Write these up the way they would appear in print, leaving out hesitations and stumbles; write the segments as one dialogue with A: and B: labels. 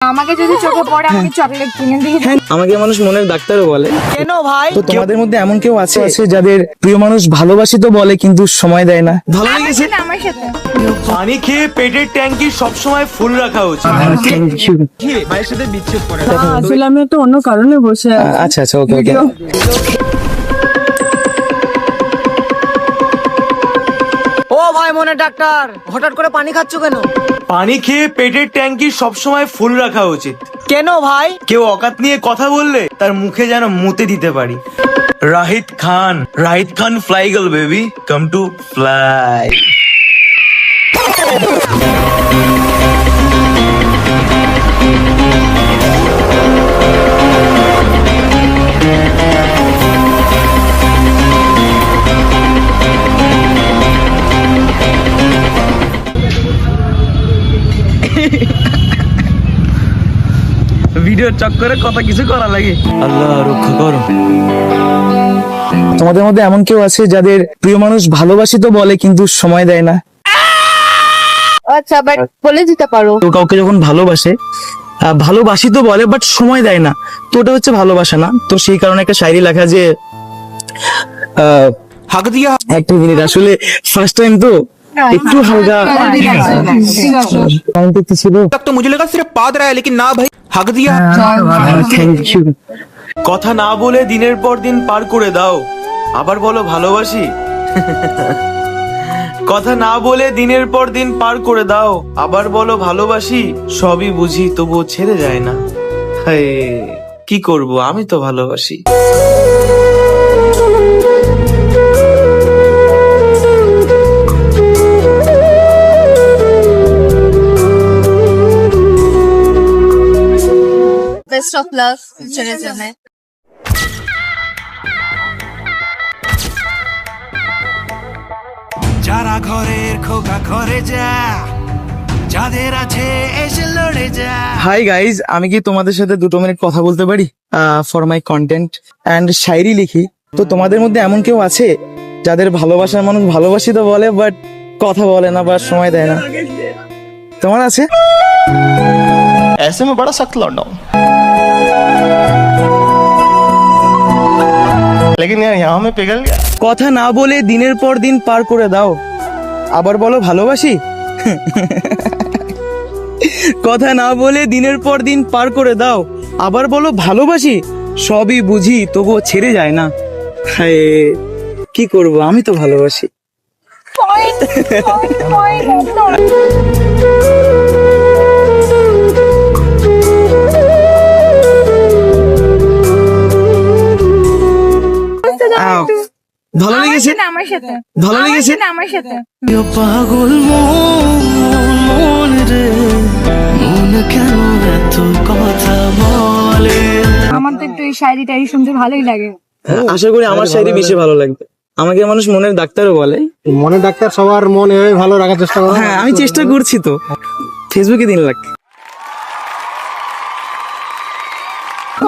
A: আমাকে যদি চোখে পড়ে আমাকে চকলেট কিনে দিয়ে
B: আমাকে মানুষ মনের ডাক্তারও বলে।
C: কেন ভাই?
B: তো তোমাদের মধ্যে এমন কেউ আছে যাদের প্রিয় মানুষ ভালোবাসি তো বলে কিন্তু সময় দেয় না? ভালো লেগেছে?
A: আমার সাথে
D: পানি খেয়ে পেটের ট্যাঙ্কি সবসময় ফুল রাখা উচিত।
B: ভাইয়ের সাথে বিচ্ছেদ করে।
C: আসলে আমি তো অন্য কারণে বসে আছি।
B: আচ্ছা আচ্ছা, ওকে ওকে।
C: ও ভাই মনে ডাক্তার, হঠাৎ করে পানি খাচ্ছ কেন?
D: পানি খেয়ে পেটের ট্যাঙ্কি সবসময় ফুল রাখা উচিত।
C: কেন ভাই?
D: কেউ অকাত নিয়ে কথা বললে তার মুখে যেন মুতে দিতে পারি। Rahid Khan fly girl baby come to fly.
B: ভিডিওর চক্করে কত কিছু করা লাগে।
D: আল্লাহ রক্ষা করো।
B: তোমাদের মধ্যে এমন কেউ আছে যাদের প্রিয় মানুষ ভালোবাসি তো বলে কিন্তু সময় দেয় না?
A: আচ্ছা বাট বলে দিতে পারো।
B: তো কাউকে যখন ভালোবাসে, ভালোবাসি তো বলে বাট সময় দেয় না, তো ওটা হচ্ছে ভালোবাসা না। তো সেই কারণে একটা শায়রি লেখা যে
D: হাক দিয়া
B: একটা মিনিট, আসলে ফার্স্ট টাইম তো একটু হালকা কি ছিল।
D: तो मुझे लगा सिर्फ पाद रहा है लेकिन ना भाई हक दिया।
B: Thank you.
D: কথা না বলে দিনের পর দিন পার করে দাও, আবার বলো ভালোবাসি। কথা না বলে দিনের পর দিন পার করে দাও, আবার বলো ভালোবাসি। সবই বুঝি তবুও ছেড়ে যায় না। হায়, কি করব, আমি তো ভালোবাসি।
A: বেস্ট অফ লাভ ফিউচারের জন্য।
E: যারা ঘরের খোকা ঘরে যা, যাদের আছে এসে লড়ে যা।
B: হাই গাইজ, আমি কি তোমাদের সাথে 2 মিনিট কথা বলতে পারি? ফর মাই কন্টেন্ট অ্যান্ড শায়রি লিখি। তো তোমাদের মধ্যে এমন কেউ আছে যাদের ভালোবাসার মানুষ ভালোবাসি তো বলে বাট কথা বলে না বা সময় দেয় না? তোমার আছে?
E: ऐसे में बड़ा सख्त लौंडा हूं, लेकिन यार यहाँ में पिघल गया।
B: কথা না বলে দিনের পর দিন পার করে দাও, আবার বলো ভালোবাসি। কথা না বলে দিনের পর দিন পার করে দাও, আবার বলো ভালোবাসি। সবই বুঝি তবুও ছেড়ে যায় না। হায়, কি করব, আমি তো ভালোবাসি। ভালো লেগেছে?
A: আমার সাথে
B: ভালো লেগেছে?
A: আমার সাথে
E: পাগল মন রে, মন কেন এত কথা বলে।
A: আমার তো একটু এই শায়রিটা শুনতে ভালোই লাগে।
B: আশা করি আমার শায়রি বেশি ভালো লাগবে। আমাকে মানুষ মনের ডাক্তারও বলে।
F: মনের ডাক্তার সবার মন এভাবে ভালো রাখার চেষ্টা করে।
B: হ্যাঁ, আমি চেষ্টা করছি তো। ফেসবুকে 3 লাখ।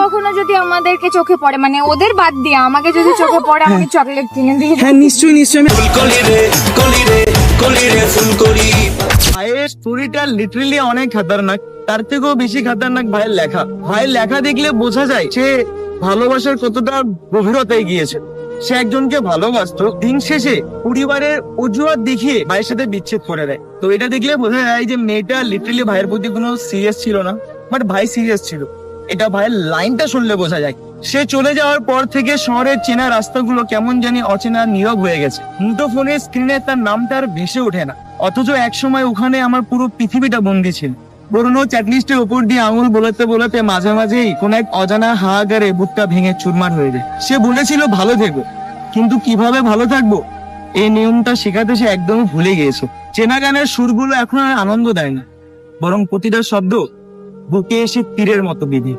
A: কখনো যদি আমাদেরকে চোখে পড়ে, মানে ওদের বাদ দিয়ে আমাকে যদি চোখে পড়ে আমাকে চকলেট কিনে দিয়ে
B: হ্যাঁ নিশ্চয়ই নিশ্চয়ই। ভাইয়ের স্টোরিটা লিটারালি অনেক খাতারনাক, তার থেকেও বেশি খাতারনাক ভাইয়ের লেখা। ভাইয়ের লেখা দেখলে বোঝা যায় সে ভালোবাসার কতটা গভীরতায় গিয়েছে। সে একজনকে ভালোবাসতো, দিন শেষে পরিবারের অজুহাত দেখিয়ে ভাইয়ের সাথে বিচ্ছেদ করে দেয়। তো এটা দেখলে বোঝা যায় যে মেয়েটা লিটারালি ভাইয়ের প্রতি কোনো সিরিয়াস ছিল না, বাট ভাই সিরিয়াস ছিল। এটা ভাইয়ের লাইনটা শুনলে বোঝা যায়। সে চলে যাওয়ার পর থেকে শহরের চেনা রাস্তাগুলো কেমন জানি অচেনা নীরব হয়ে গেছে। মুঠোফোনের স্ক্রিনে তার নামটা আর ভেসে ওঠে না, অথচ একসময় ওখানে আমার পুরো পৃথিবীটা বন্দী ছিল। পুরোনো চ্যাটলিস্টের উপর দিয়ে আঙুল বোলাতে বোলাতে মাঝে মাঝেই কোন এক অজানা হাহাকারে বুকটা ভেঙে চুরমার হয়ে যায়। সে বলেছিল ভালো থেকো, কিন্তু কিভাবে ভালো থাকবো এই নিয়মটা শেখাতে সে একদম ভুলে গিয়েছে। চেনা গানের সুরগুলো এখন আর আনন্দ দেয় না, বরং প্রতিটা শব্দ বুকে এসে তীরের মতো বিধি।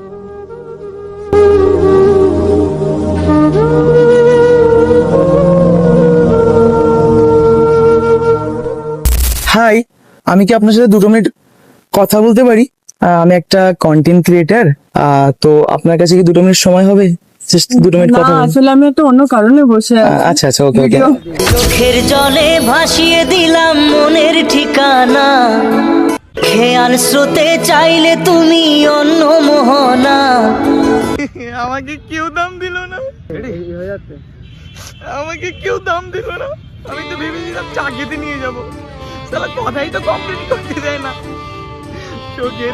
B: হাই, আমি কি আপনার সাথে 2 মিনিট কথা বলতে পারি? আমি একটা কন্টেন্ট ক্রিয়েটার, তো আপনার কাছে কি 2 মিনিট সময় হবে? জাস্ট 2 মিনিট কথা বলবো।
C: আসলে আমি তো অন্য কারণে বসে আছি।
B: আচ্ছা আচ্ছা, ওকে ওকে।
G: চোখের জলে ভাসিয়ে দিলাম মনের ঠিকানা।
C: খেয়াল স্রোতে চাইলে তুমি অন্য মোহনা।
B: আমাকে কেউ দাম দিল না, আমাকে কেউ দাম দিল না। আমি তো ভেবেছিলাম চা খেতে নিয়ে যাবো, সালা কথাই তো কমপ্লিট করতে দেয় না।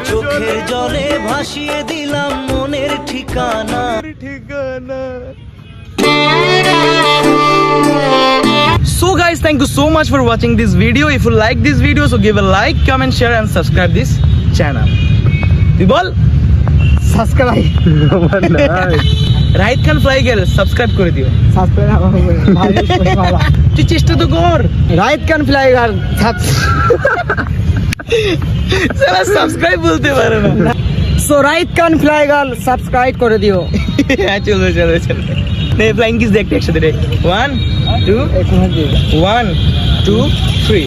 B: চোখের
C: জলে ভাসিয়ে দিলাম মনের ঠিকানা।
B: So guys, thank you so much for watching this video. If you like this video, so give a like, comment, share and subscribe this channel. তুই বল
F: সাবস্ক্রাইব
B: রাইট খান ফ্লাই গেল সাবস্ক্রাইব করে দিও। তুই চেষ্টা তো কর।
F: রাইট কান ফ্লাইগার
B: সালা সাবস্ক্রাইব বলতে পারে না।
F: সো রাইট কান ফ্লাইগার সাবস্ক্রাইব করে দিও।
B: হ্যাঁ চলো চলো চলো, নে ফ্লাইং কিস দেখতে একসাথে রে। 1 2 1 2 3